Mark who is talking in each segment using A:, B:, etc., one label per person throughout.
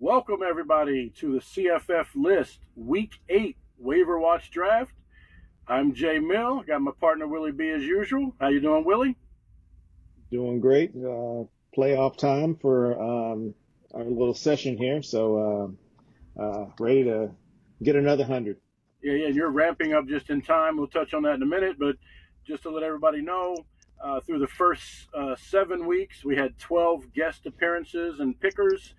A: Welcome everybody to the CFF List Week 8 Waiver Watch Draft. I'm Jay Mill. Got my partner Willie B as usual. How you doing, Willie?
B: Doing great. Playoff time for our little session here. So ready to get another 100.
A: Yeah. You're ramping up just in time. We'll touch on that in a minute, but just to let everybody know, through the first 7 weeks, we had 12 guest appearances and pickers.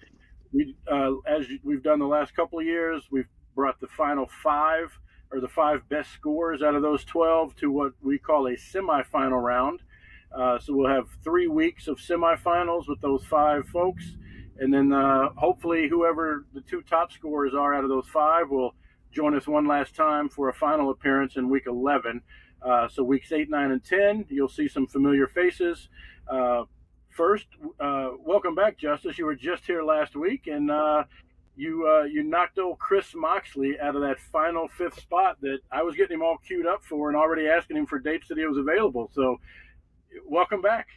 A: As we've done the last couple of years, we've brought the final five or the five best scores out of those 12 to what we call a semifinal round. So we'll have 3 weeks of semifinals with those five folks. And then hopefully, whoever the two top scorers are out of those five will join us one last time for a final appearance in week 11. So weeks 8, 9, and 10, you'll see some familiar faces. First, welcome back, Justice. You were just here last week, and you knocked old Chris Moxley out of that final fifth spot that I was getting him all queued up for and already asking him for dates that he was available. So, welcome back.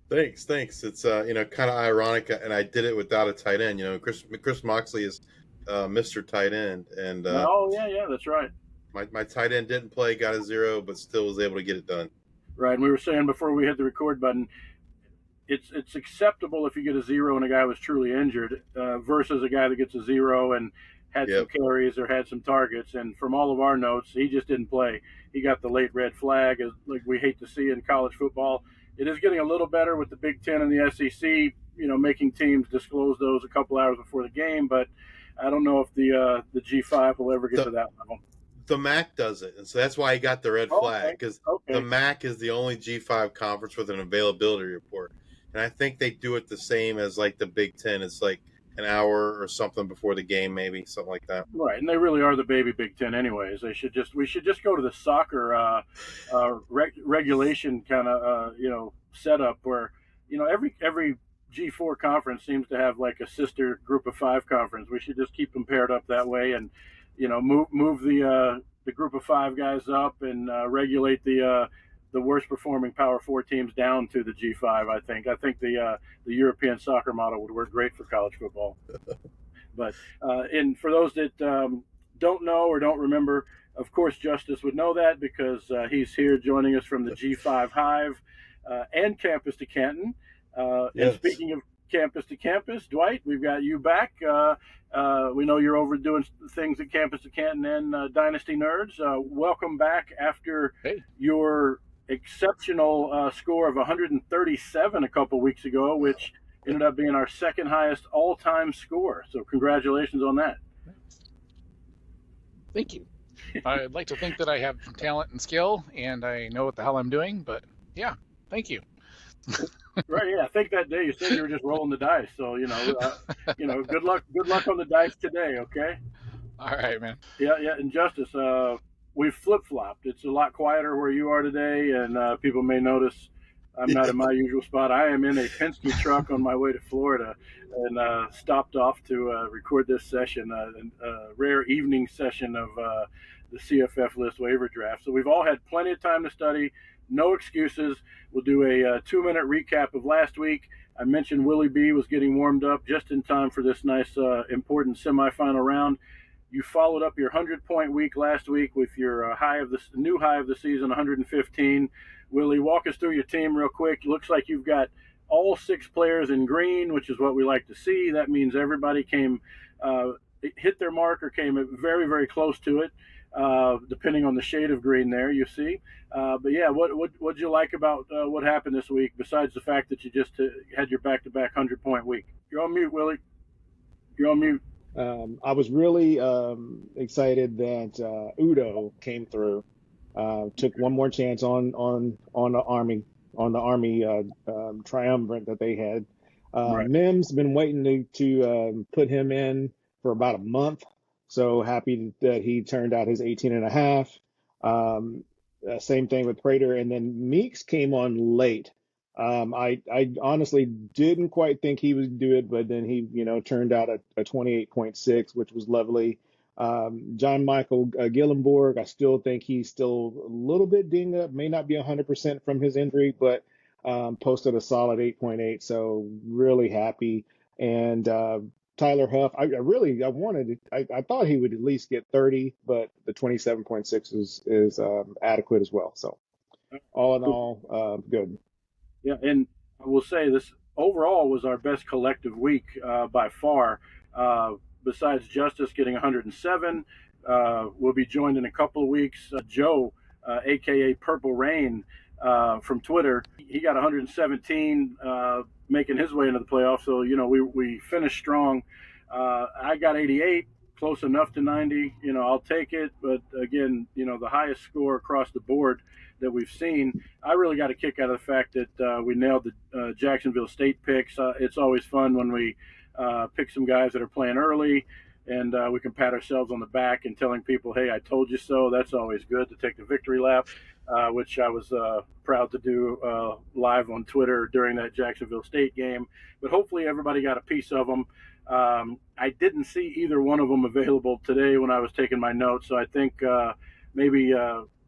C: Thanks. It's kind of ironic, and I did it without a tight end. Chris Moxley is Mr. Tight End, and
A: Oh yeah, that's right.
C: my tight end didn't play, got a 0, but still was able to get it done.
A: Right, and we were saying before we hit the record button, it's acceptable if you get a 0 and a guy was truly injured versus a guy that gets a 0 and had some
C: Yep.
A: carries or had some targets. And from all of our notes, he just didn't play. He got the late red flag, as like we hate to see in college football. It is getting a little better with the Big Ten and the SEC, making teams disclose those a couple hours before the game. But I don't know if the G5 will ever get
C: The
A: to that level.
C: the MAC does it, and so that's why he got the red
A: Okay,
C: flag, because the
A: okay.
C: MAC is the only G5 conference with an availability report, and I think they do it the same as like the Big Ten. It's like an hour or something before the game, maybe something like that.
A: Right, and they really are the baby Big Ten, anyways. We should just go to the soccer regulation kind of setup where every G4 conference seems to have like a sister Group of Five conference. We should just keep them paired up that way, and move the Group of Five guys up and regulate the worst performing Power Four teams down to the G5. I think the European soccer model would work great for college football. But and for those that don't know or don't remember, of course, Justice would know that because he's here joining us from the G5 Hive and Campus to Canton. And
C: Yes.
A: speaking of Campus to Campus, Dwight, we've got you back. We know you're over doing things at Campus to Canton and Dynasty Nerds. Welcome back after
D: Hey,
A: your exceptional score of 137 a couple weeks ago, which ended up being our second highest all-time score. So congratulations on that.
D: thank you. I'd like to think that I have talent and skill and I know what the hell I'm doing, but yeah, thank you.
A: Right? Yeah. I think that day you said you were just rolling the dice. So good luck. Good luck on the dice today. Okay.
D: All right, man.
A: Yeah. And Justice, we've flip flopped. It's a lot quieter where you are today, and people may notice I'm not in my usual spot. I am in a Penske truck on my way to Florida, and stopped off to record this session, a rare evening session of the CFF list waiver draft. So we've all had plenty of time to study. No excuses. We'll do a 2-minute recap of last week. I mentioned Willie B was getting warmed up just in time for this nice, important semifinal round. You followed up your 100-point week last week with your new high of the season, 115. Willie, walk us through your team real quick. Looks like you've got all 6 players in green, which is what we like to see. That means everybody hit their mark or came very, very close to it, depending on the shade of green there, you see. But yeah, what'd you like about what happened this week, besides the fact that you just had your back-to-back 100-point week? You're on mute, Willie. You're on mute.
B: I was really excited that Udo came through. Took one more chance on the Army triumvirate that they had.
A: Right.
B: Mim's been waiting to put him in for about a month. So happy that he turned out his 18 and a half. Same thing with Prater. And then Meeks came on late. I honestly didn't quite think he would do it, but then he, turned out a 28.6, which was lovely. John Michael Gillenborg, I still think he's still a little bit dinged up, may not be 100% from his injury, but posted a solid 8.8. So really happy. And Tyler Huff. I thought he would at least get 30, but the 27.6 is adequate as well. So all in all, good.
A: Yeah, and I will say this overall was our best collective week by far. Besides Justice getting 107, we'll be joined in a couple of weeks. Joe, aka Purple Rain, from Twitter, he got 117, making his way into the playoffs. So we finished strong. I got 88. Close enough to 90, I'll take it. But again, the highest score across the board that we've seen. I really got a kick out of the fact that we nailed the Jacksonville State picks. It's always fun when we pick some guys that are playing early, and we can pat ourselves on the back and telling people, hey, I told you so. That's always good to take the victory lap, which I was proud to do live on Twitter during that Jacksonville State game. But hopefully everybody got a piece of them. I didn't see either one of them available today when I was taking my notes, so I think maybe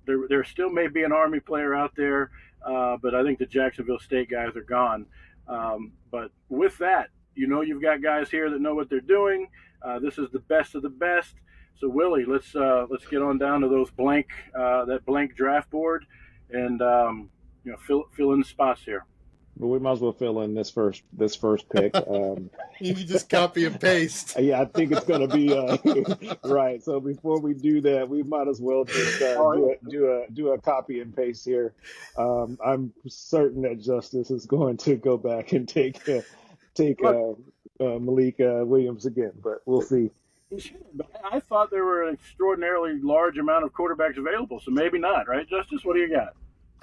A: there still may be an Army player out there, but I think the Jacksonville State guys are gone. But with that, you've got guys here that know what they're doing. This is the best of the best. So Willie, let's get on down to those that blank draft board, and fill in the spots here.
B: But we might as well fill in this first pick.
C: You can just copy and paste.
B: Yeah, I think it's going to be right. So before we do that, we might as well just do a copy and paste here. I'm certain that Justice is going to go back and take Malik Williams again, but we'll see.
A: I thought there were an extraordinarily large amount of quarterbacks available, so maybe not, right, Justice? What do you got?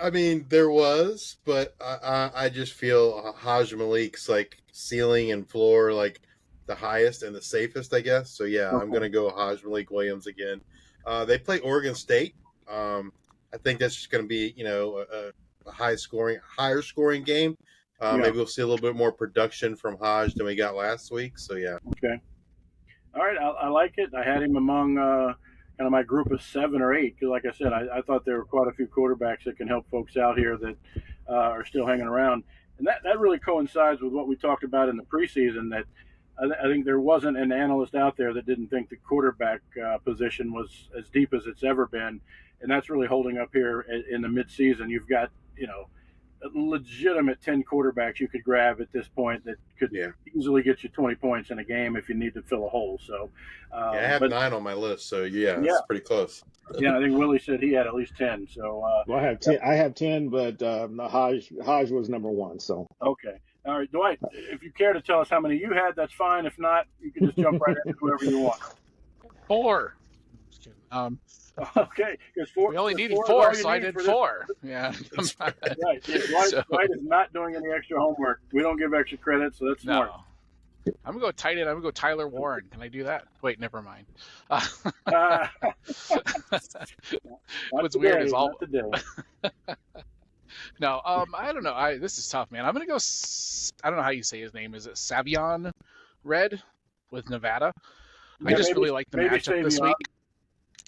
C: I mean, there was, but I just feel Haj Malik's like ceiling and floor like the highest and the safest, I guess. So yeah, okay. I'm gonna go Haj Malik Williams again. They play Oregon State. I think that's just gonna be a higher scoring game. Maybe we'll see a little bit more production from Haj than we got last week. So yeah.
A: Okay. All right, I like it. I had him among kind of my group of 7 or 8, because like I said, I thought there were quite a few quarterbacks that can help folks out here that are still hanging around. And that really coincides with what we talked about in the preseason, that I think there wasn't an analyst out there that didn't think the quarterback position was as deep as it's ever been. And that's really holding up here in the midseason. You've got, a legitimate 10 quarterbacks you could grab at this point that could easily get you 20 points in a game if you need to fill a hole. So
C: I have 9 on my list, so it's pretty close.
A: Yeah, I think Willie said he had at least 10. So
B: well, I have 10, but Haj was number 1. So
A: okay, all right, Dwight. If you care to tell us how many you had, that's fine. If not, you can just jump right into whoever you want.
D: 4. Just kidding.
A: Okay, because
D: we only needed 4, so I did 4. Yeah,
A: right. Dwight is not doing any extra homework. We don't give extra credit, so that's smart.
D: No. I'm gonna go tight end. I'm gonna go Tyler Warren. Can I do that? Wait, never mind. What's weird is all. No, I don't know. This is tough, man. I'm gonna go. I don't know how you say his name. Is it Savion Red with Nevada? I just really like the matchup this week.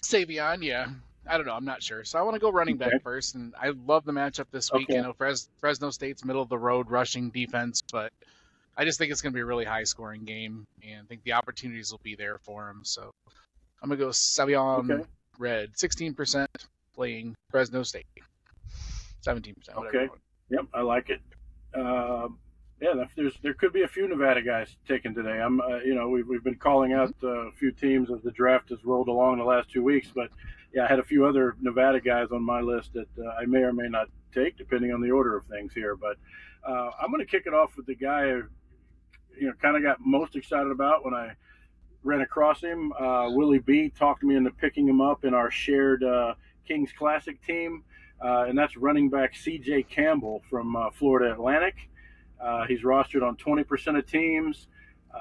D: Savion, yeah. I don't know. I'm not sure. So I want to go running back first, and I love the matchup this week. I know Fresno State's middle of the road rushing defense, but I just think it's going to be a really high scoring game, and I think the opportunities will be there for him. So I'm going to go Savion Red, 16% playing Fresno State, 17%.
A: Okay. Yep, I like it. There could be a few Nevada guys taken today. We've been calling out a few teams as the draft has rolled along the last 2 weeks, but I had a few other Nevada guys on my list that I may or may not take, depending on the order of things here. But I'm going to kick it off with the guy I kind of got most excited about when I ran across him. Willie B talked me into picking him up in our shared Kings Classic team, and that's running back C.J. Campbell from Florida Atlantic. He's rostered on 20% of teams.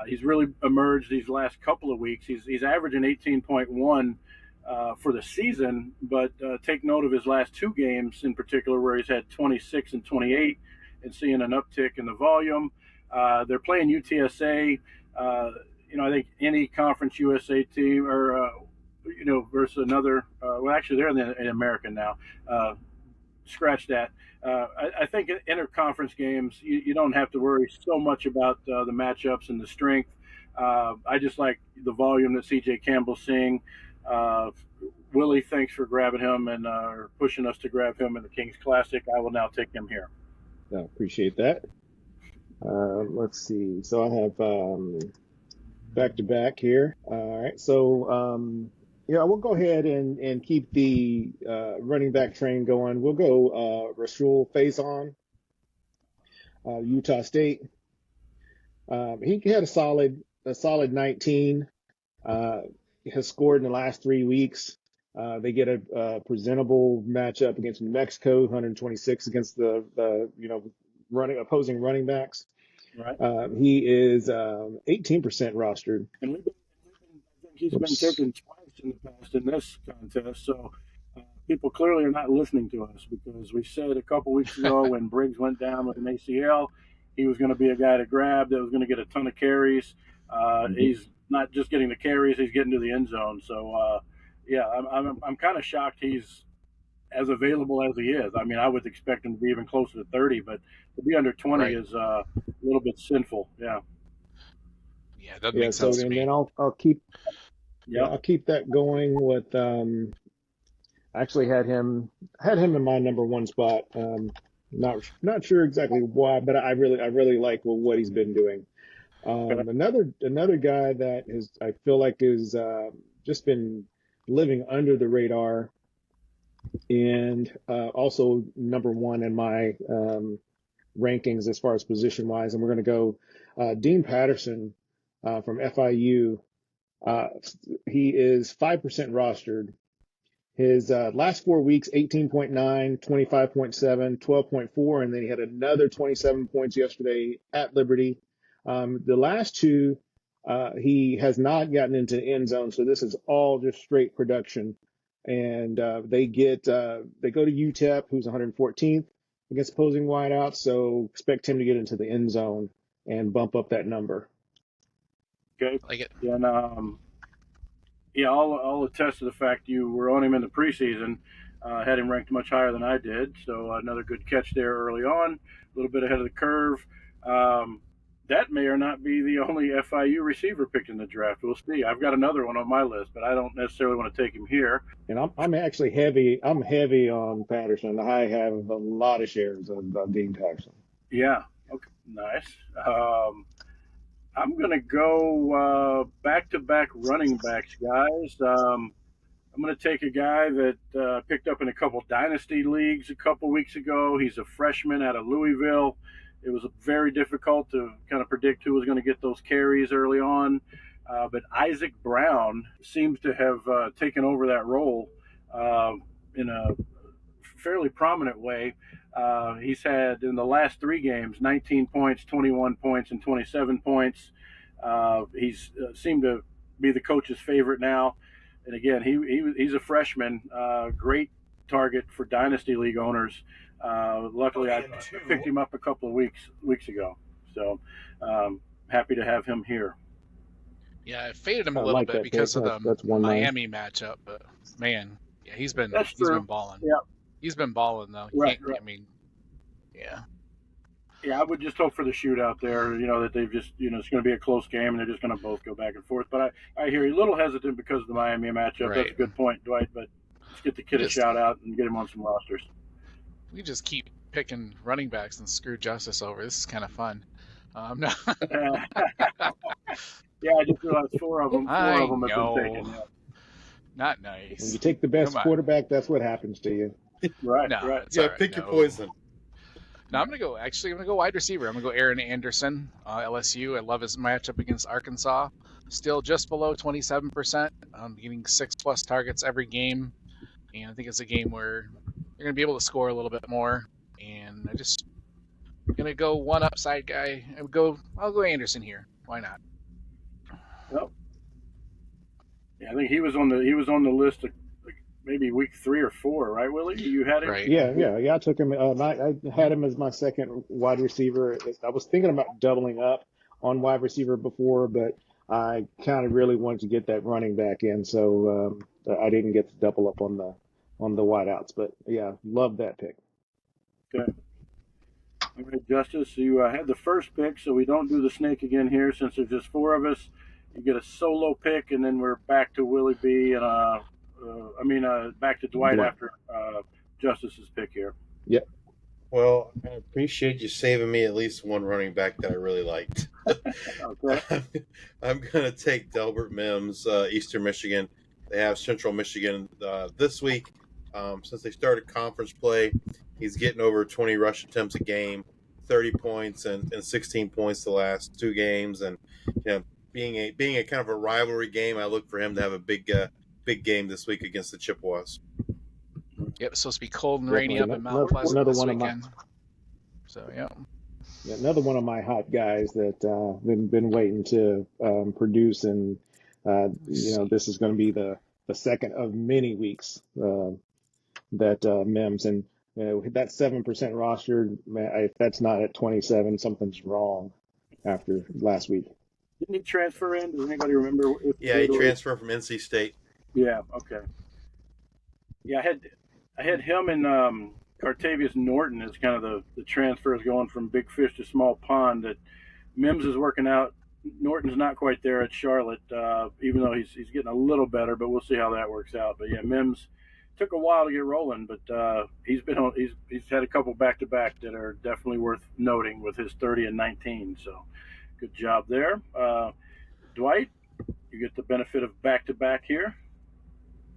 A: He's really emerged these last couple of weeks. He's averaging 18.1 for the season, but take note of his last 2 games in particular, where he's had 26 and 28 and seeing an uptick in the volume. They're playing UTSA. I think any Conference USA team or versus another. Well, actually, they're in the American now. Scratch that. I think in interconference games, you don't have to worry so much about the matchups and the strength. I just like the volume that C.J. Campbell's seeing. Willie, thanks for grabbing him and pushing us to grab him in the Kings Classic. I will now take him here.
B: I appreciate that. Let's see. So I have back to back here. All right. So yeah, we'll go ahead and keep the running back train going. We'll go Rasul Faison, Utah State. He had a solid 19. Has scored in the last 3 weeks. They get a presentable matchup against New Mexico, 126 against the opposing running backs.
A: Right.
B: He is 18% rostered.
A: And I think he's been taken twice in the past in this contest. So people clearly are not listening to us, because we said a couple weeks ago when Briggs went down with an ACL, he was going to be a guy to grab that was going to get a ton of carries. He's not just getting the carries; he's getting to the end zone. So yeah, I'm kind of shocked he's as available as he is. I mean, I would expect him to be even closer to 30, but to be under 20 is a little bit sinful. Yeah.
D: Yeah, that makes sense to me.
B: And then I'll keep that going with I actually had him in my number one spot. Not sure exactly why, but I really like what he's been doing. Another guy that I feel like is just been living under the radar, and also number one in my rankings as far as position wise. And we're going to go Dean Patterson from FIU. He is 5% rostered. His last 4 weeks, 18.9, 25.7, 12.4, and then he had another 27 points yesterday at Liberty. The last two, he has not gotten into the end zone, so this is all just straight production. And they go to UTEP, who's 114th against opposing wideouts, so expect him to get into the end zone and bump up that number.
A: Okay.
D: Like it.
A: And yeah, I'll attest to the fact you were on him in the preseason. Had him ranked much higher than I did, so another good catch there early on, a little bit ahead of the curve. That may or not be the only FIU receiver picked in the draft. We'll see. I've got another one on my list, but I don't necessarily want to take him here.
B: And I'm actually heavy. I'm heavy on Patterson. I have a lot of shares of Dean Patterson.
A: Yeah. Okay. Nice. I'm going to go back-to-back running backs, guys. I'm going to take a guy that picked up in a couple dynasty leagues a couple weeks ago. He's a freshman out of Louisville. It was very difficult to kind of predict who was going to get those carries early on. But Isaac Brown seems to have taken over that role in a fairly prominent way. He's had in the last 3 games 19 points, 21 points, and 27 points. He's seemed to be the coach's favorite now. And again, he's a freshman, great target for dynasty league owners. Luckily, I picked him up a couple of weeks ago, so happy to have him here.
D: Yeah, I faded him a little bit because of the Miami matchup, but man, yeah, he's been balling.
A: Yeah.
D: He's been balling though.
A: Right.
D: I mean, yeah.
A: Yeah, I would just hope for the shootout there. That they've just it's going to be a close game and they're just going to both go back and forth. But I hear you a little hesitant because of the Miami matchup. Right. That's a good point, Dwight. But let's get the kid a shout out and get him on some rosters.
D: We just keep picking running backs and screw Justice over. This is kind of fun. No.
A: Yeah, I just realized 4 of them. 4 of them have been taken. Yeah.
D: Not nice.
B: When you take the best quarterback, that's what happens to you.
A: Right.
D: No,
A: right.
C: Yeah, pick your poison.
D: No, I'm gonna go wide receiver. I'm gonna go Aaron Anderson, LSU. I love his matchup against Arkansas. Still just below 27%. Getting 6+ targets every game, and I think it's a game where you're gonna be able to score a little bit more. And I'm gonna go one upside guy. I'll go Anderson here. Why not?
A: Well, yeah, I think he was on the list of maybe week 3 or 4, right, Willie? You had him?
D: Right.
B: Yeah. I took him. I had him as my second wide receiver. I was thinking about doubling up on wide receiver before, but I kind of really wanted to get that running back in, so I didn't get to double up on the wideouts. But yeah, love that pick.
A: Okay. All right, Justice, you had the first pick, so we don't do the snake again here since there's just 4 of us. you get a solo pick, and then we're back to Willie B. and back to Dwight after Justice's pick here.
B: Yep.
C: Well, I appreciate you saving me at least one running back that I really liked.
A: Okay.
C: I'm going to take Delbert Mims, Eastern Michigan. They have Central Michigan this week. Since they started conference play, he's getting over 20 rush attempts a game, 30 points and 16 points the last two games. And being a kind of a rivalry game, I look for him to have a big game this week against the Chippewas.
D: Yep, it's supposed to be cold and rainy up in Mount Pleasant this weekend. So
B: another one of my hot guys that been waiting to produce, and this is going to be the second of many weeks that Mims, and that 7% roster, if that's not at 27, something's wrong after last week.
A: Didn't he transfer in? Does anybody remember?
C: He transferred from NC State.
A: Yeah. Okay. Yeah, I had him and Cartavius Norton as kind of the transfers going from big fish to small pond. That Mims is working out. Norton's not quite there at Charlotte, even though he's getting a little better. But we'll see how that works out. But yeah, Mims took a while to get rolling, but he's had a couple back-to-back that are definitely worth noting with his 30 and 19. So good job there, Dwight. You get the benefit of back-to-back here.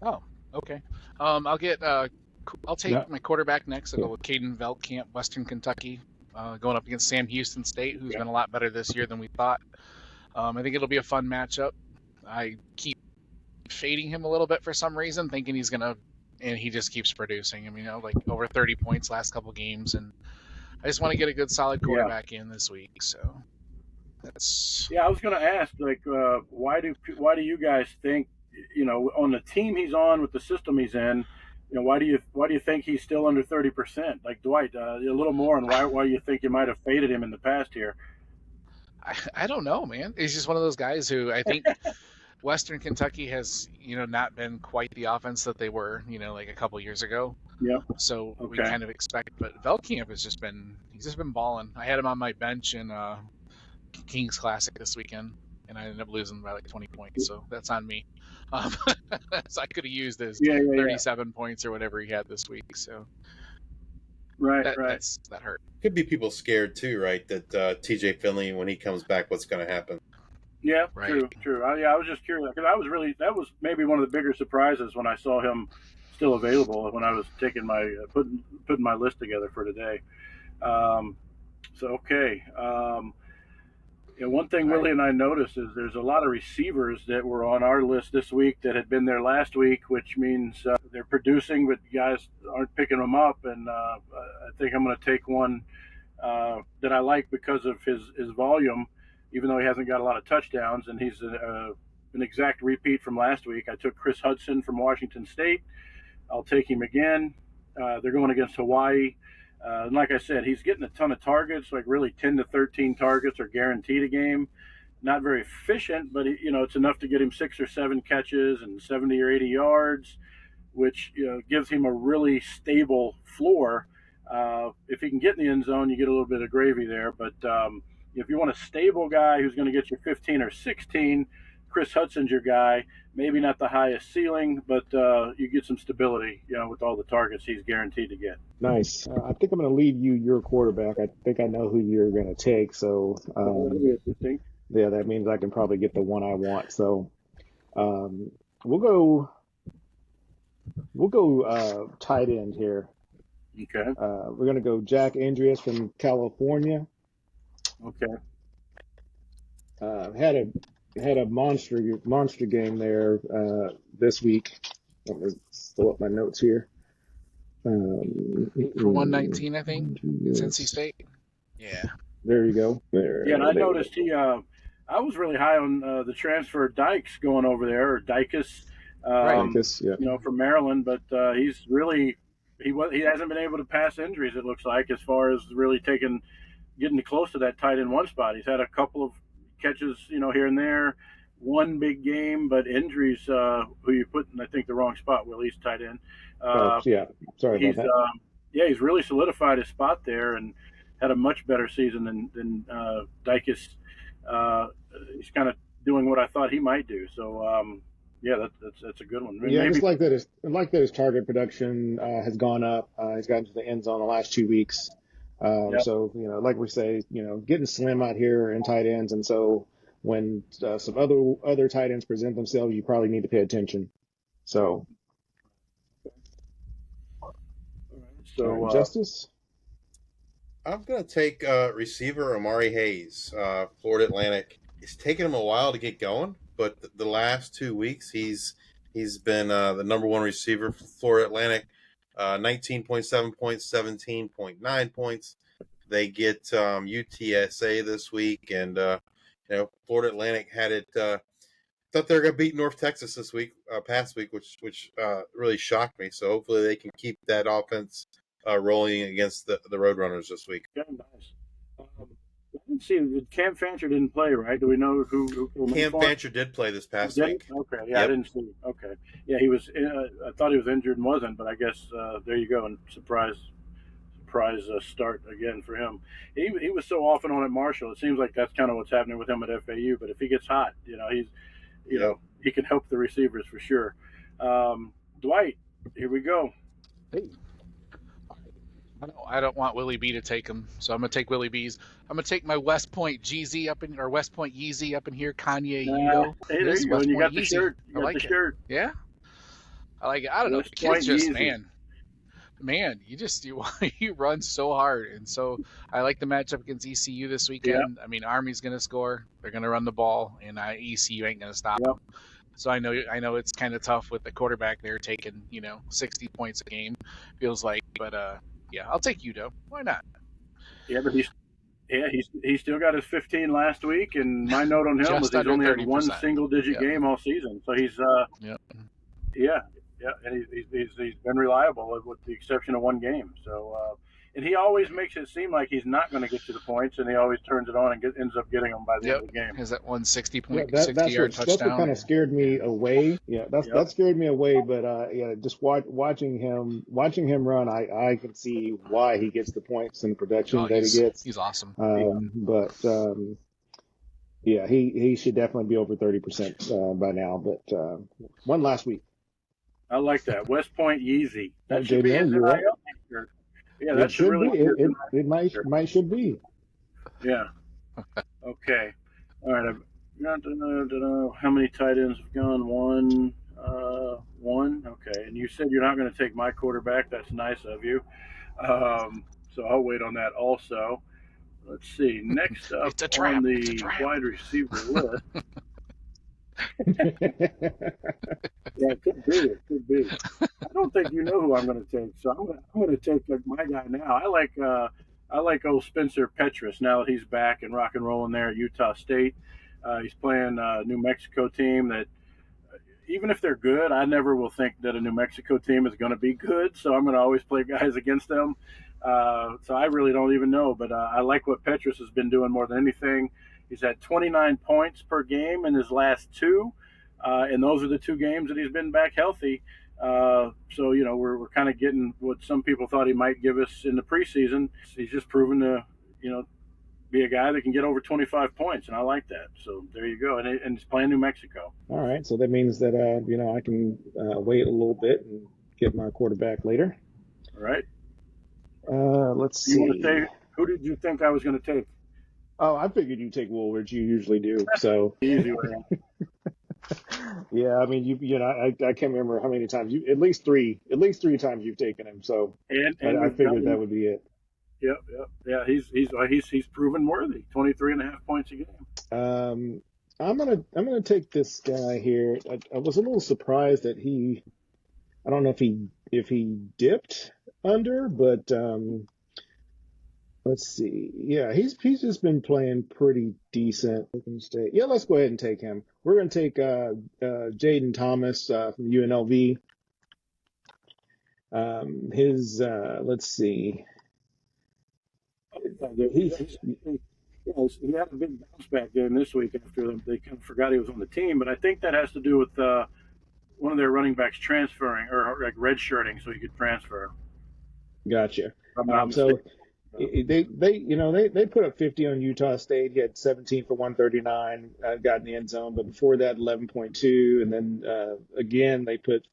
D: Oh, okay. I'll take my quarterback next. I'll go with Caden Veldkamp, Western Kentucky, going up against Sam Houston State, who's been a lot better this year than we thought. I think it'll be a fun matchup. I keep fading him a little bit for some reason, thinking he's gonna, and he just keeps producing. I mean, like over 30 points last couple games, and I just want to get a good solid quarterback in this week. So that's.
A: Yeah, I was going to ask, like, why do you guys think, on the team he's on with the system he's in, why do you think he's still under 30%? Like Dwight, a little more on why you think you might have faded him in the past here.
D: I don't know, man. He's just one of those guys who I think Western Kentucky has, not been quite the offense that they were, like a couple years ago.
A: Yeah.
D: So we kind of expect, but Veldkamp he's just been balling. I had him on my bench in Kings Classic this weekend, and I ended up losing by like 20 points. So that's on me. So I could have used his 37 points or whatever he had this week. So that hurt.
C: Could be people scared too, right? That TJ Finley, when he comes back, what's going to happen?
A: Yeah, right. True. I was just curious because that was maybe one of the bigger surprises when I saw him still available when I was taking my putting my list together for today. One thing Willie and I noticed is there's a lot of receivers that were on our list this week that had been there last week, which means they're producing, but guys aren't picking them up. And I think I'm going to take one that I like because of his volume, even though he hasn't got a lot of touchdowns, and he's an exact repeat from last week. I took Chris Hudson from Washington State. I'll take him again. They're going against Hawaii. And like I said, he's getting a ton of targets, like really 10 to 13 targets are guaranteed a game. Not very efficient, but it's enough to get him 6 or 7 catches and 70 or 80 yards, which gives him a really stable floor. If he can get in the end zone, you get a little bit of gravy there. But if you want a stable guy who's going to get you 15 or 16, Chris Hudson's your guy. Maybe not the highest ceiling, but you get some stability, with all the targets he's guaranteed to get.
B: Nice. I think I'm going to leave you your quarterback. I think I know who you're going to take. So, yeah, that means I can probably get the one I want. So, we'll go tight end here.
A: Okay.
B: We're going to go Jack Andreas from California.
A: Okay.
B: Had a monster game there this week. Let me pull up my notes here.
D: For 119, I think, it's NC State. Yeah.
B: There you go. There.
A: Yeah, and I noticed I was really high on the transfer Dykes going over there, or Dykes.
B: Dykes, yeah.
A: From Maryland, but he's really he hasn't been able to pass injuries. It looks like, as far as really getting close to that tight end one spot. He's had a couple of catches, here and there, one big game, but injuries. Who you put in, I think, the wrong spot. Will, he's tight end.
B: Sorry about that.
A: He's really solidified his spot there and had a much better season than Dykes. He's kind of doing what I thought he might do. So yeah, that's a good one. I mean,
B: Yeah, I
A: maybe
B: just like that his target production has gone up. He's gotten to the end zone the last 2 weeks.
A: yeah.
B: So, like we say, getting slim out here in tight ends, and so when some other tight ends present themselves, you probably need to pay attention. So,
A: So
B: Justice.
C: I'm going to take receiver Amari Hayes, Florida Atlantic. It's taken him a while to get going, but the last 2 weeks he's been the number one receiver for Florida Atlantic. 19.7 points, 17.9 points. They get UTSA this week, and Florida Atlantic had it. Thought they were going to beat North Texas this week, past week, which really shocked me. So hopefully they can keep that offense rolling against the Roadrunners this week.
A: Yeah, nice. I didn't see Cam Fancher didn't play, right? Do we know who
C: Cam Fancher did play this past week.
A: Okay, yeah, yep. I didn't see. Okay, yeah, he was. I thought he was injured and wasn't, but I guess there you go. And surprise start again for him. He was so off and on at Marshall. It seems like that's kind of what's happening with him at FAU. But if he gets hot, he's he can help the receivers for sure. Dwight, here we go.
D: Hey. I don't want Willie B to take him, so I'm gonna take Willie B's. I'm gonna take my West Point Yeezy up in here. Kanye Udo.
A: Hey, there you go. And you got the shirt. I like the shirt.
D: Yeah, I like it. I don't know. The kid's just man. You run so hard, and so I like the matchup against ECU this weekend. Yep. I mean, Army's gonna score. They're gonna run the ball, and ECU ain't gonna stop them. So I know it's kind of tough with the quarterback there taking 60 points a game. Feels like, but yeah, I'll take Udo. Why not?
A: Yeah, but he still got his 15 last week, and my note on him was he's only 30%. Had one single-digit game all season. So he's and he's been reliable with the exception of one game. So and he always makes it seem like he's not going to get to the points, and he always turns it on and ends up getting them by the end of the game.
D: Has that 160-point 60-yard touchdown?
B: That's what kind of scared me away. Yeah, that scared me away. But just watching him run, I can see why he gets the points and the production that he gets.
D: He's awesome.
B: But he should definitely be over 30% by now. But one last week.
A: I like that. West Point Yeezy. That should
B: be
A: his NIL shirt. Yeah, that should really
B: be. It might should be.
A: Yeah. Okay. All right. How many tight ends have gone? One. Okay. And you said you're not going to take my quarterback. That's nice of you. So I'll wait on that also. Let's see. Next up on the wide receiver list. Yeah, it could be. I don't think you know who I'm going to take, so I'm going to take my guy now. I like old Spencer Petras now that he's back and rock and rolling there at Utah State. He's playing a New Mexico team that, even if they're good, I never will think that a New Mexico team is going to be good. So I'm going to always play guys against them. So I really don't even know, but I like what Petras has been doing more than anything. He's had 29 points per game in his last two, and those are the two games that he's been back healthy. So, we're kind of getting what some people thought he might give us in the preseason. He's just proven to, be a guy that can get over 25 points, and I like that. So there you go. And he's playing New Mexico.
B: All right. So that means that, I can wait a little bit and get my quarterback later.
A: All right.
B: Let's see.
A: You want to say, who did you think I was going to take?
B: Oh, I figured you'd take Woolridge. You usually do. So
A: easy way.
B: Yeah, I mean, I can't remember how many times at least three times you've taken him. So and I figured that would be it.
A: Yep. Yeah, he's proven worthy. 23.5 points a game.
B: I'm gonna take this guy here. I was a little surprised that I don't know if he dipped under, but let's see. Yeah, he's just been playing pretty decent. Yeah, let's go ahead and take him. We're going to take Jaden Thomas from UNLV. Let's see.
A: He had a big bounce back game this week after they kind of forgot he was on the team, but I think that has to do with one of their running backs transferring or like redshirting so he could transfer.
B: Gotcha. They put up 50 on Utah State. He had 17 for 139, got in the end zone. But before that, 11.2, and then again they put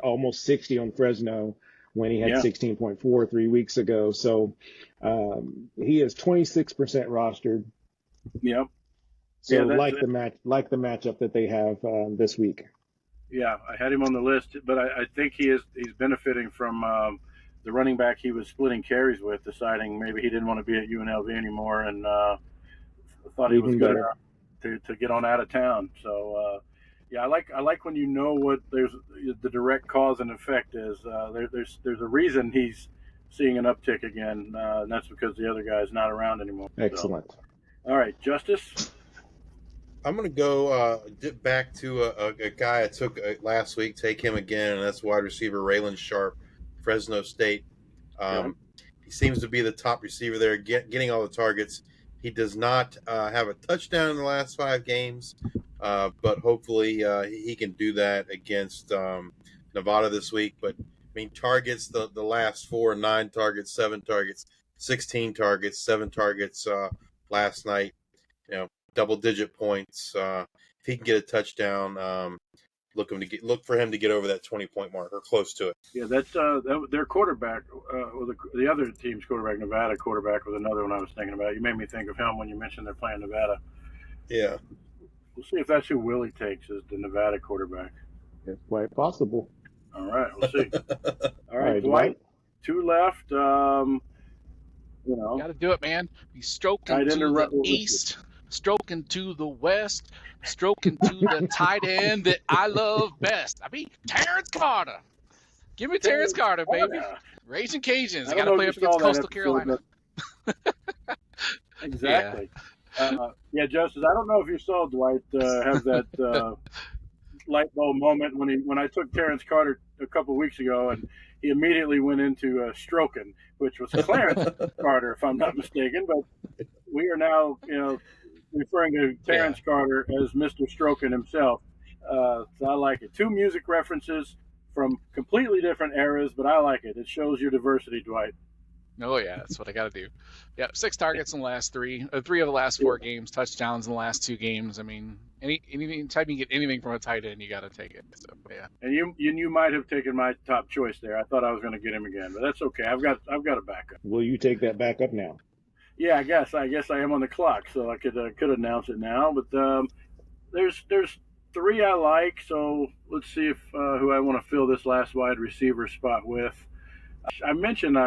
B: almost 60 on Fresno when he had 16.4 3 weeks ago. So he is 26% rostered.
A: Yep.
B: So like the matchup that they have this week.
A: Yeah, I had him on the list, but I think he's benefiting from the running back he was splitting carries with, deciding maybe he didn't want to be at UNLV anymore, and thought he was good enough to get on out of town. So yeah, I like when you know what the direct cause and effect is. There's a reason he's seeing an uptick again, and that's because the other guy's not around anymore.
B: Excellent.
A: So, all right, Justice.
C: I'm going to go dip back to a guy I took last week, take him again, and that's wide receiver Raylan Sharp, Fresno State. He seems to be the top receiver there, getting all the targets. He does not have a touchdown in the last 5 games, but hopefully he can do that against Nevada this week. But, I mean, targets, the last 4, 9 targets, 7 targets, 16 targets, 7 targets last night, double-digit points. If he can get a touchdown, look for him to get over that 20-point mark or close to it.
A: Yeah, that's their quarterback, the other team's quarterback, Nevada quarterback, was another one I was thinking about. You made me think of him when you mentioned they're playing Nevada.
C: Yeah.
A: We'll see if that's who Willie takes as the Nevada quarterback.
B: It's quite possible.
A: All right, we'll see. All right,
B: Dwight.
A: 2 left.
D: Got to do it, man. Be stroking to the east, stroking to the west, stroking to the tight end that I love best. I mean, Terrence Carter. Give me Terrence Carter, baby. Raging Cajuns. Got to play up against Coastal Carolina.
A: Exactly. Yeah, Justice, I don't know if you saw Dwight have that light bulb moment when I took Terrence Carter a couple of weeks ago, and he immediately went into stroking, which was Clarence Carter, if I'm not mistaken. But we are now, referring to Terrence Carter as Mr. Stroking himself. So I like it. 2 music references from completely different eras, but I like it. It shows your diversity, Dwight.
D: Oh, yeah, that's what I got to do. Yeah, 6 targets in the last 3. 3 of the last 4 games, touchdowns in the last 2 games. I mean, anytime you get anything from a tight end, you got to take it. So, yeah.
A: And you might have taken my top choice there. I thought I was going to get him again, but that's okay. I've got a backup.
B: Will you take that backup now?
A: Yeah, I guess I am on the clock, so I could announce it now. But there's 3 I like, so let's see if who I want to fill this last wide receiver spot with. I mentioned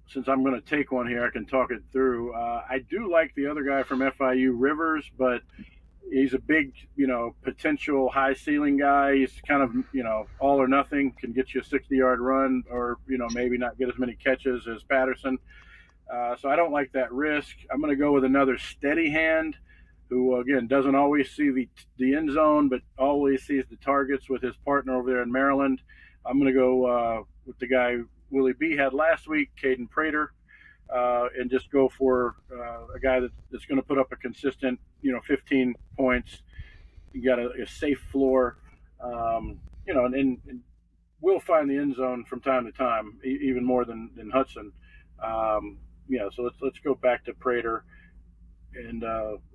A: since I'm going to take one here, I can talk it through. I do like the other guy from FIU, Rivers, but he's a big, potential high ceiling guy. He's kind of, all or nothing, can get you a 60-yard run or, maybe not get as many catches as Patterson. So I don't like that risk. I'm going to go with another steady hand who, again, doesn't always see the end zone, but always sees the targets with his partner over there in Maryland. I'm going to go with the guy Willie B had last week, Caden Prater, and just go for a guy that's going to put up a consistent, 15 points. You got a safe floor, and will find the end zone from time to time, even more than Hudson. So let's go back to Prater and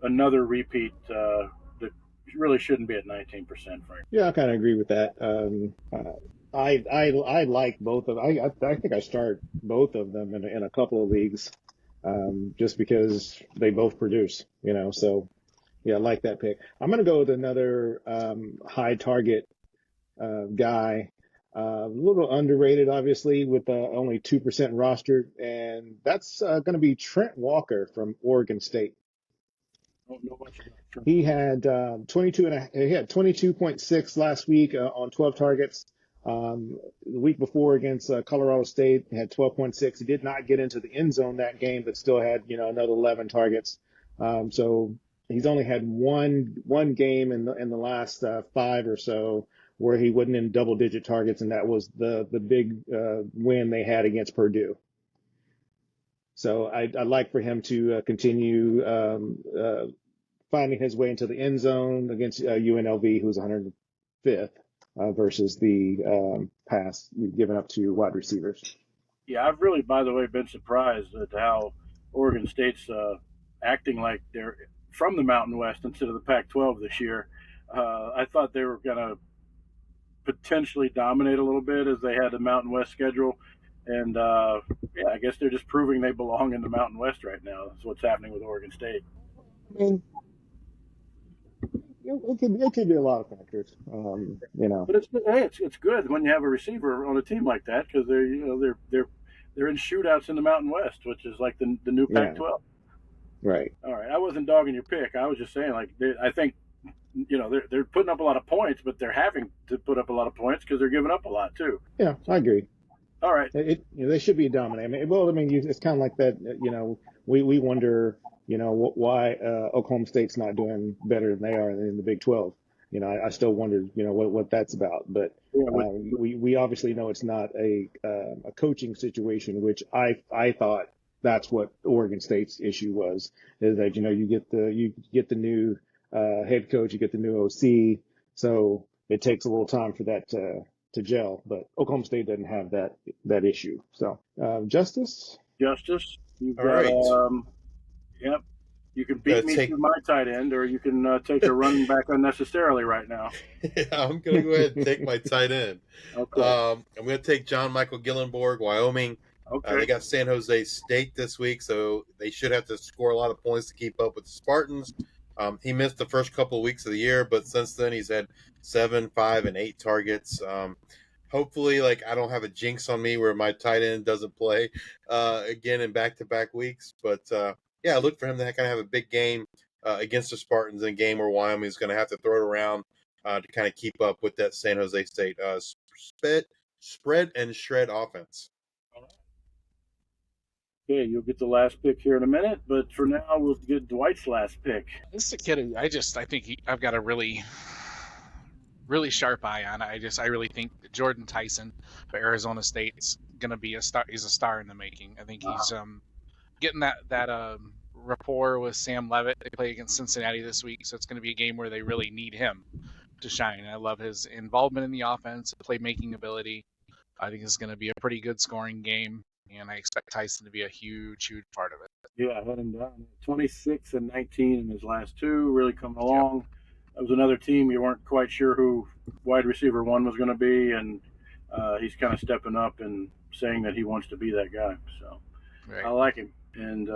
A: another repeat that really shouldn't be at 19%, Frank.
B: Yeah, I kind of agree with that. I like both of. I think I start both of them in a couple of leagues, just because they both produce. So yeah, I like that pick. I'm gonna go with another high target guy. A little underrated, obviously, with only 2% rostered, and that's going to be Trent Walker from Oregon State. He had 22.6 last week on 12 targets. The week before against Colorado State, he had 12.6. He did not get into the end zone that game, but still had another 11 targets. So he's only had one game in the last 5 or so where he wasn't in double-digit targets, and that was the big win they had against Purdue. So I'd like for him to continue finding his way into the end zone against UNLV, who's 105th versus the pass given up to wide receivers.
A: Yeah, I've really, by the way, been surprised at how Oregon State's acting like they're from the Mountain West instead of the Pac-12 this year. I thought they were going to potentially dominate a little bit as they had the Mountain West schedule, and yeah, I guess they're just proving they belong in the Mountain West right now. That's what's happening with Oregon State.
B: I mean, it could be a lot of factors,
A: But it's good when you have a receiver on a team like that because they're in shootouts in the Mountain West, which is like the new
B: Yeah,
A: Pac-12.
B: right.
A: All right, I wasn't dogging your pick. I was just saying like I think they're putting up a lot of points, but they're having to put up a lot of points because they're giving up a lot too.
B: Yeah, I agree.
A: All right.
B: They should be dominant. It's kind of like that. We wonder, why Oklahoma State's not doing better than they are in the Big 12. I still wonder, what that's about. But
A: Yeah,
B: we obviously know it's not a coaching situation, which I thought that's what Oregon State's issue was, is that you get the new head coach, you get the new OC, so it takes a little time for that to gel. But Oklahoma State doesn't have that issue. So Justice.
A: Justice, you've
C: All
A: got
C: right.
A: yep. You can beat me to my tight end, or you can take a running back unnecessarily right now.
C: Yeah, I'm going to go ahead and take my tight end.
A: Okay.
C: I'm going to take John Michael Gillenborg, Wyoming.
A: Okay.
C: They got San Jose State this week, so they should have to score a lot of points to keep up with the Spartans. He missed the first couple of weeks of the year, but since then he's had 7, 5, and 8 targets. Hopefully, I don't have a jinx on me where my tight end doesn't play again in back-to-back weeks. But, yeah, I look for him to kind of have a big game against the Spartans in a game where Wyoming is going to have to throw it around to kind of keep up with that San Jose State spread and shred offense.
A: Okay, you'll get the last pick here in a minute, but for now, we'll get Dwight's last pick.
D: This is a kid I think I've got a really, really sharp eye on. I really think Jordan Tyson for Arizona State's going to be a star. He's a star in the making. I think he's getting that rapport with Sam Levitt. They play against Cincinnati this week, so it's going to be a game where they really need him to shine. I love his involvement in the offense, playmaking ability. I think it's going to be a pretty good scoring game, and I expect Tyson to be a huge, huge part of it.
A: Yeah, I had him down 26 and 19 in his last two, really coming along. Yep. That was another team you weren't quite sure who wide receiver one was going to be, and he's kind of stepping up and saying that he wants to be that guy. So right. I like him. And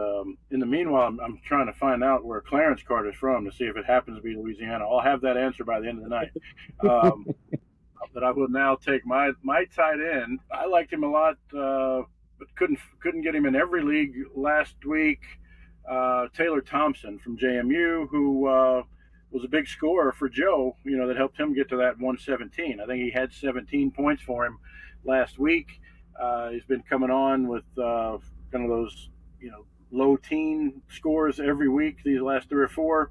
A: in the meanwhile, I'm trying to find out where Clarence Carter's from to see if it happens to be Louisiana. I'll have that answer by the end of the night. But I will now take my tight end. I liked him a lot, but couldn't get him in every league last week. Taylor Thompson from JMU, who was a big scorer for Joe, that helped him get to that 117. I think he had 17 points for him last week. He's been coming on with kind of those, low teen scores every week these last 3 or 4.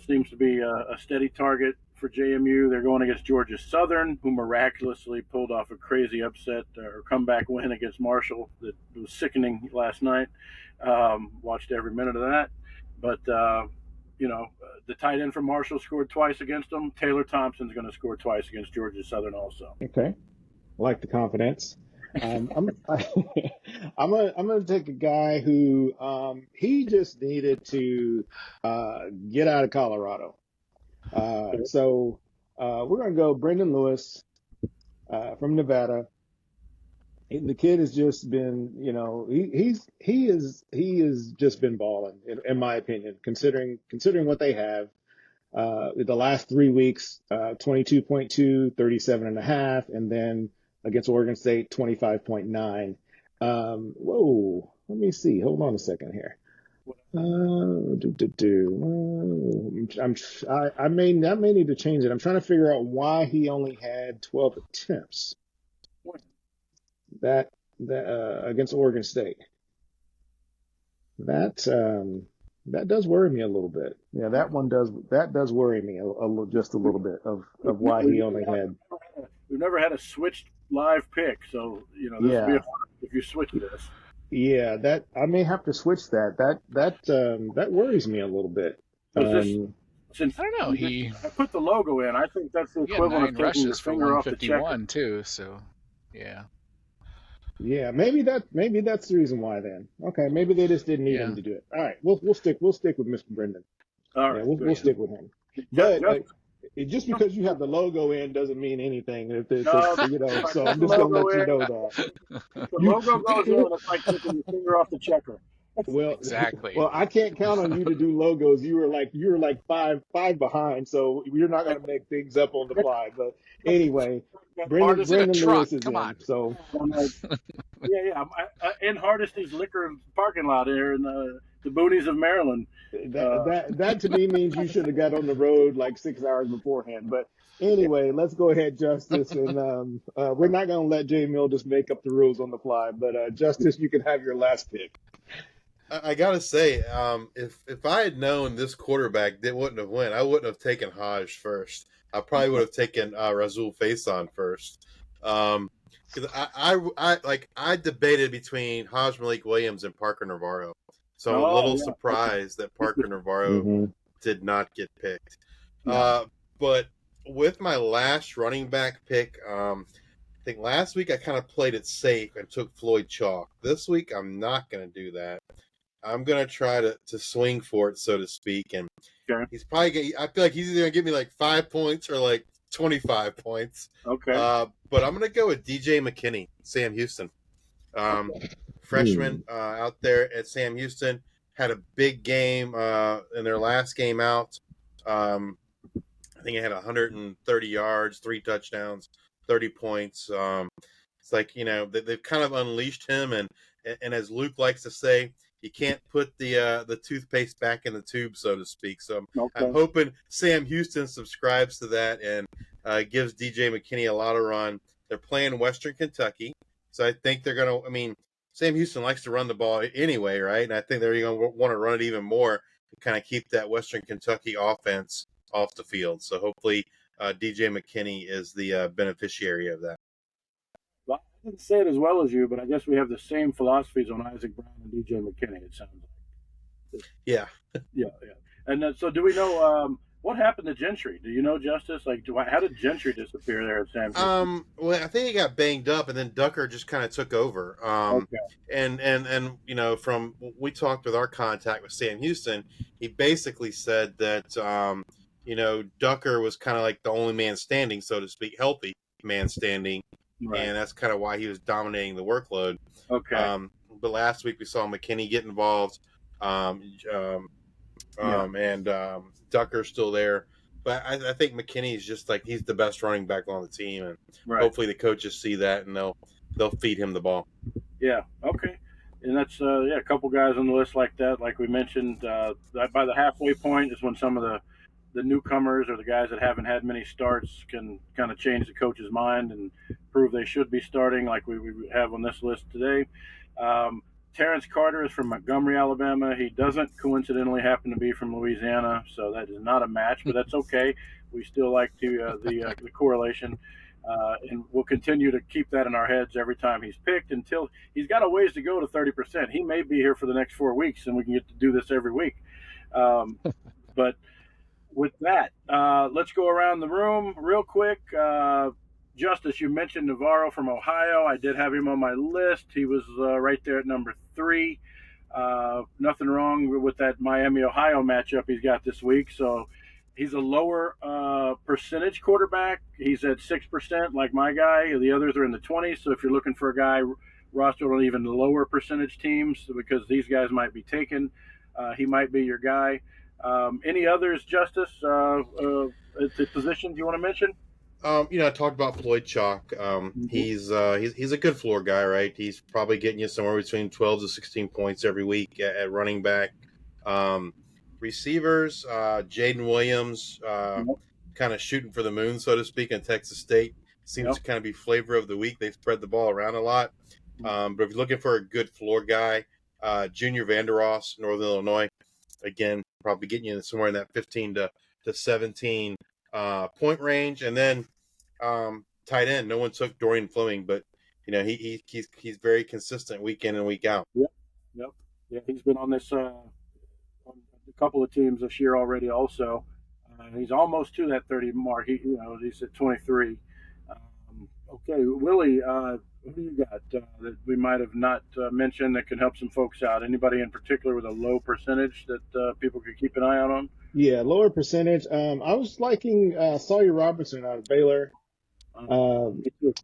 A: Seems to be a steady target for JMU. They're going against Georgia Southern, who miraculously pulled off a crazy upset or comeback win against Marshall that was sickening last night. Watched every minute of that. But, the tight end from Marshall scored twice against them. Taylor Thompson's going to score twice against Georgia Southern also.
B: Okay. I like the confidence. I'm gonna take a guy who he just needed to get out of Colorado. So we're gonna go Brendan Lewis from Nevada. The kid has just been, he has just been balling in my opinion, considering what they have. The last 3 weeks, 22.2, 37.5, and then against Oregon State, 25.9. Whoa, let me see. Hold on a second here. I may need to change it. I'm trying to figure out why he only had 12 attempts. That against Oregon State. That does worry me a little bit. Yeah, that does worry me just a little bit of why he only had.
A: We've never had a switched live pick, so this would be a fun if you switch this.
B: Yeah, that I may have to switch that. That worries me a little bit.
A: Since
D: I don't know,
A: I put the logo in. I think that's the equivalent of taking your finger off the checker.
D: Too. So, yeah.
B: Yeah, maybe that's the reason why then. Okay, maybe they just didn't need him to do it. All right, we'll stick with Mr. Brendan.
A: All
B: Yeah,
A: right,
B: we'll
A: good.
B: stick with him.
A: Just,
B: But just because you have the logo in doesn't mean anything.
A: no,
B: So I'm
A: the
B: just gonna
A: logo
B: let you
A: in.
B: know that
A: If the logo goes in, it's like taking your finger off the checker.
B: well,
D: Exactly.
B: well, I can't count on you to do logos. You were like five behind, so you're not gonna make things up on the fly. But anyway,
A: Hardest
D: It's in a
B: Brendan
D: truck.
B: Lewis is
D: Come
B: in.
D: on.
B: So
A: yeah. In Hardesty's liquor parking lot here in the boonies of Maryland.
B: that to me means you should have got on the road like 6 hours beforehand. But anyway, let's go ahead, Justice, and we're not gonna let Jay Mill just make up the rules on the fly. But Justice, you can have your last pick.
C: I gotta say, if I had known this quarterback that wouldn't have won, I wouldn't have taken Hodge first. I probably would have taken Razul Faison first. Because I debated between Hodge Malik Williams and Parker Navarro. So I'm a little surprised that Parker Navarro did not get picked. But with my last running back pick, I think last week I kind of played it safe and took Floyd Chalk. This week I'm not going to do that. I'm going to try to swing for it, so to speak. And he's probably I feel like he's either going to give me like 5 points or like 25 points.
A: Okay.
C: But I'm going to go with DJ McKinney, Sam Houston. Freshman out there at Sam Houston, had a big game in their last game out. I think he had 130 yards, 3 touchdowns, 30 points. It's like, they've kind of unleashed him. And as Luke likes to say, you can't put the toothpaste back in the tube, so to speak. So I'm hoping Sam Houston subscribes to that and gives DJ McKinney a lot of run. They're playing Western Kentucky, so I think they're going to Sam Houston likes to run the ball anyway, right? And I think they're going to want to run it even more to kind of keep that Western Kentucky offense off the field. So hopefully DJ McKinney is the beneficiary of that.
A: Well, I didn't say it as well as you, but I guess we have the same philosophies on Isaac Brown and DJ McKinney, it sounds like.
C: Yeah.
A: Yeah. And so do we know what happened to Gentry? Do you know, Justice? Like, how did Gentry disappear there at Sam Houston?
C: Well, I think he got banged up, and then Ducker just kind of took over. And from we talked with our contact with Sam Houston, he basically said that Ducker was kind of like the only man standing, so to speak, healthy man standing, and that's kind of why he was dominating the workload.
A: Okay.
C: But last week we saw McKinney get involved, and Ducker's still there. But I think McKinney is just like he's the best running back on the team, and hopefully the coaches see that and they'll feed him the ball.
A: Yeah. Okay. And that's a couple guys on the list like that. Like we mentioned, that by the halfway point is when some of the newcomers or the guys that haven't had many starts can kind of change the coach's mind and prove they should be starting, like we have on this list today. Terrence Carter is from Montgomery, Alabama. He doesn't coincidentally happen to be from Louisiana, so that is not a match, but that's okay. We still like the correlation, and we'll continue to keep that in our heads every time he's picked until he's got a ways to go to 30%. He may be here for the next 4 weeks, and we can get to do this every week. But with that, let's go around the room real quick. Justice, you mentioned Navarro from Ohio. I did have him on my list. He was right there at number 3. Nothing wrong with that Miami-Ohio matchup he's got this week. So he's a lower percentage quarterback. He's at 6% like my guy. The others are in the 20s. So if you're looking for a guy rostered on even lower percentage teams, because these guys might be taken, he might be your guy. Any others, Justice, the positions you want to mention?
C: I talked about Floyd Chalk. He's a good floor guy, right? He's probably getting you somewhere between 12 to 16 points every week at running back. Receivers, Jaden Williams, kind of shooting for the moon, so to speak, in Texas State. Seems to kind of be flavor of the week. They spread the ball around a lot. But if you're looking for a good floor guy, Junior Vandeross, Northern Illinois, again, probably getting you somewhere in that 15 to 17 point range. And then tight end, no one took Dorian Fleming, but he's very consistent week in and week out.
A: Yep. Yeah, he's been on this on a couple of teams this year already. Also, he's almost to that 30 mark. He's at 23. Okay, Willie, What do you got that we might have not mentioned that can help some folks out? Anybody in particular with a low percentage that people could keep an eye out on?
B: Yeah, lower percentage. I was liking Sawyer Robertson out of Baylor. Um,
A: Me too.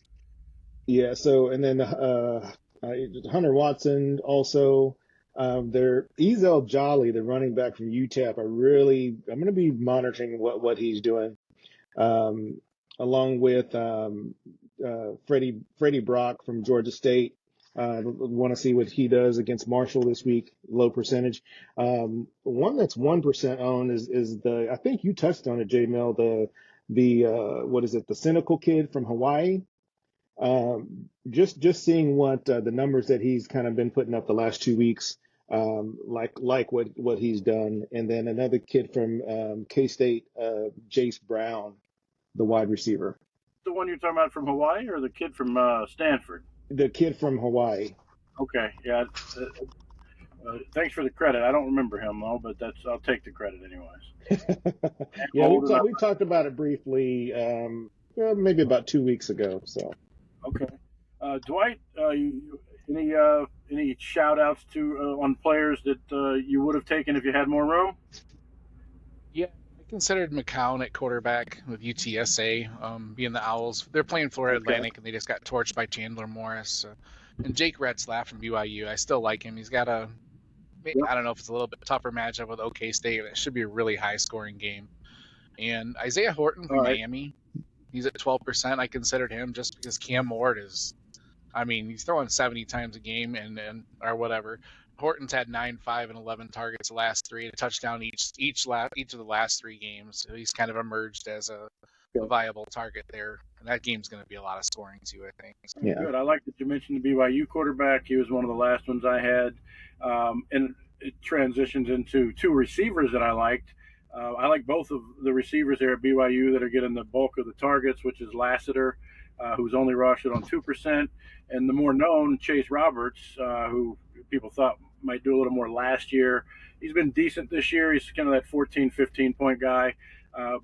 B: yeah, so and then Hunter Watson also. There Ezel Jolly, the running back from UTEP. I'm going to be monitoring what he's doing, um, along with Freddie Brock from Georgia State. Want to see what he does against Marshall this week. Low percentage. One that's 1% owned is the I think you touched on it, J Mel. The what is it? The cynical kid from Hawaii. Just seeing what the numbers that he's kind of been putting up the last 2 weeks, like what he's done, and then another kid from K-State, Jace Brown, the wide receiver.
A: The one you're talking about from Hawaii, or the kid from Stanford?
B: The kid from Hawaii.
A: Okay, yeah. Thanks for the credit. I don't remember him though, but I'll take the credit anyways.
B: Yeah, we've talked about it briefly, maybe about 2 weeks ago. So.
A: Okay. Dwight, any shout outs to on players that you would have taken if you had more room?
D: Yeah, I considered McCown at quarterback with UTSA, being the Owls. They're playing Florida Atlantic, and they just got torched by Chandler Morris. And Jake Retzlaff from BYU, I still like him. He's got I don't know if it's a little bit tougher matchup with OK State, but it should be a really high-scoring game. And Isaiah Horton from Miami, he's at 12%. I considered him just because Cam Ward he's throwing 70 times a game or whatever. Horton's had 9, 5, and 11 targets the last three, and a touchdown each of the last 3 games. So he's kind of emerged as a viable target there. And that game's going to be a lot of scoring too, I think. So.
B: Yeah.
A: Good. I like that you mentioned the BYU quarterback. He was one of the last ones I had. And it transitions into 2 receivers that I liked. I like both of the receivers there at BYU that are getting the bulk of the targets, which is Lassiter, who's only rostered on 2%, and the more known Chase Roberts, who people thought might do a little more last year. He's been decent this year. He's kind of that 14, 15-point guy.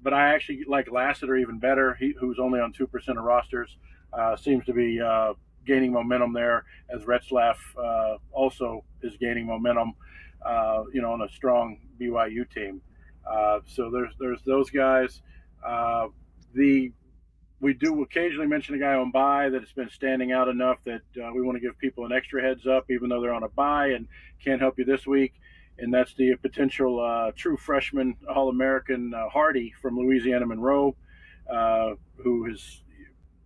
A: But I actually like Lassiter even better, who's only on 2% of rosters. Seems to be gaining momentum there, as Retzlaff also is gaining momentum, on a strong BYU team. So there's those guys. We do occasionally mention a guy on bye that has been standing out enough that we want to give people an extra heads up, even though they're on a bye and can't help you this week. And that's the potential true freshman All-American Hardy from Louisiana Monroe, who has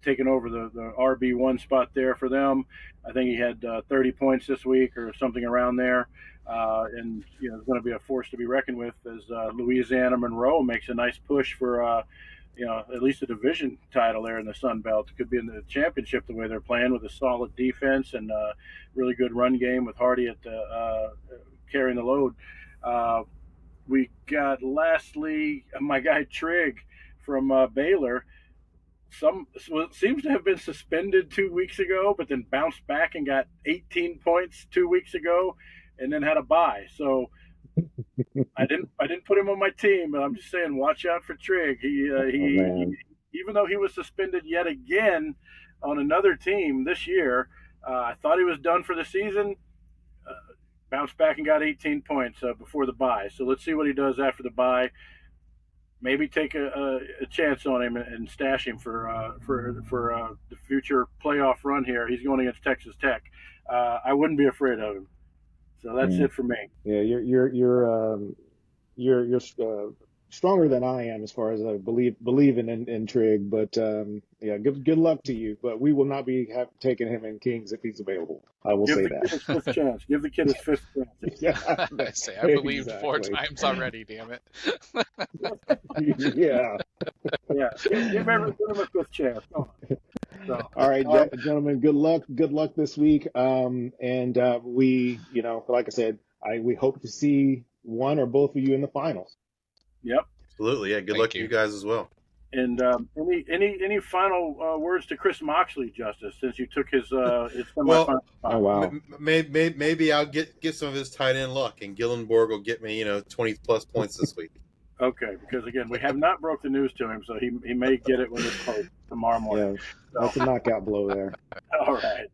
A: taken over the RB1 spot there for them. I think he had 30 points this week or something around there. And it's going to be a force to be reckoned with as Louisiana Monroe makes a nice push for at least a division title there in the Sun Belt. It could be in the championship the way they're playing, with a solid defense and really good run game with Hardy at carrying the load. We got lastly my guy Trigg from Baylor. Seems to have been suspended 2 weeks ago, but then bounced back and got 18 points 2 weeks ago, and then had a bye. So I didn't put him on my team, but I'm just saying, watch out for Trigg. He even though he was suspended yet again on another team this year, I thought he was done for the season. Bounced back and got 18 points before the bye. So let's see what he does after the bye. Maybe take a chance on him and stash him for the future playoff run here. He's going against Texas Tech. I wouldn't be afraid of him. So that's it for me.
B: Yeah, you're stronger than I am as far as believing in Trigg. But good luck to you. But we will not be taking him in Kings if he's available. I will say that.
A: Give the kid his 5th chance. Give the kid his 5th chance.
B: Yeah,
D: I believed exactly. 4 times already. Damn it.
B: Yeah.
A: Give him a 5th chance. Come on. So,
B: all right, gentlemen. Good luck this week. And we, like I said, we hope to see one or both of you in the finals.
A: Yep.
C: Absolutely. Yeah. Good luck to you guys as well.
A: And any final words to Chris Moxley, Justice, since you took his semifinal?
B: Oh wow.
C: Maybe I'll get some of his tight end luck, and Gillenborg will get me 20+ points this week.
A: Okay, because again, we have not broke the news to him, so he may get it when it's closed tomorrow morning.
B: Yeah, that's a knockout blow there.
A: All right.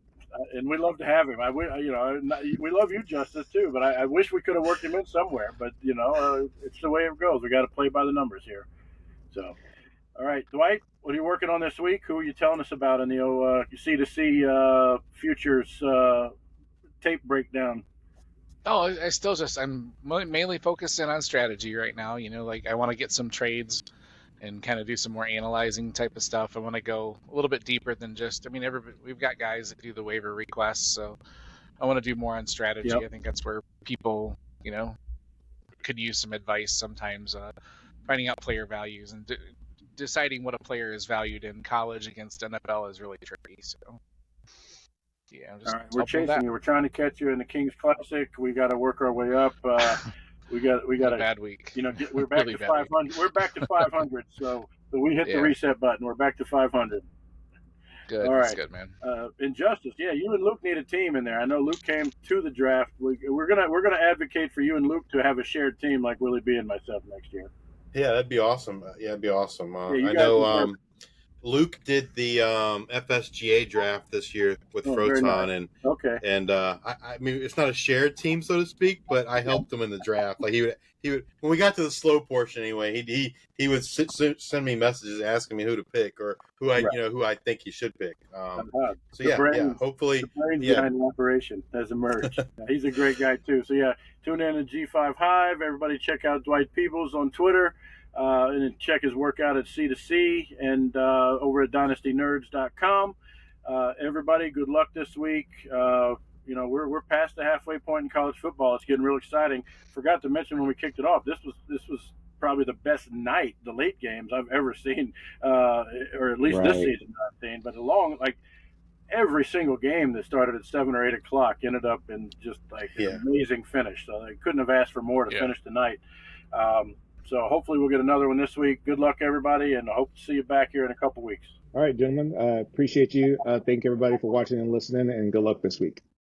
A: And we love to have him. We love you, Justice, too. But I wish we could have worked him in somewhere. But it's the way it goes. We got to play by the numbers here. So, all right, Dwight, what are you working on this week? Who are you telling us about in the C2C futures tape breakdown?
D: Oh, I'm mainly focusing on strategy right now. Like I want to get some trades and kind of do some more analyzing type of stuff. I want to go a little bit deeper than just. I mean, we've got guys that do the waiver requests, so I want to do more on strategy.
A: Yep.
D: I think that's where people, could use some advice sometimes. Finding out player values and deciding what a player is valued in college against NFL is really tricky. So. Yeah,
A: all right, we're chasing you. We're trying to catch you in the Kings Classic. We got to work our way up. We got a
D: bad week.
A: We're back to 500. We're back to 500. So we hit the reset button. We're back to 500.
D: Good.
A: All right.
D: That's good, man.
A: Injustice. Yeah, you and Luke need a team in there. I know Luke came to the draft. We're gonna advocate for you and Luke to have a shared team like Willie B and myself next year.
C: Yeah, that'd be awesome. I know. Luke did the FSGA draft this year with Froton,
A: nice.
C: and I mean it's not a shared team so to speak, but I helped him in the draft. Like he would when we got to the slow portion anyway, he would send me messages asking me who to pick or who I think he should pick. Hopefully
A: the brains behind the operation has emerged. He's a great guy too. So tune in to G5 Hive. Everybody check out Dwight Peebles on Twitter. And check his work out at C2C and over at dynastynerds.com. Everybody, good luck this week. We're past the halfway point in college football. It's getting real exciting. Forgot to mention when we kicked it off, this was probably the best night, the late games I've ever seen, or at least this season I've seen. But every single game that started at 7 or 8 o'clock ended up in just like an amazing finish. So they couldn't have asked for more to finish the night. So hopefully we'll get another one this week. Good luck, everybody, and I hope to see you back here in a couple weeks.
B: All right, gentlemen. Appreciate you. Thank everybody for watching and listening, and good luck this week.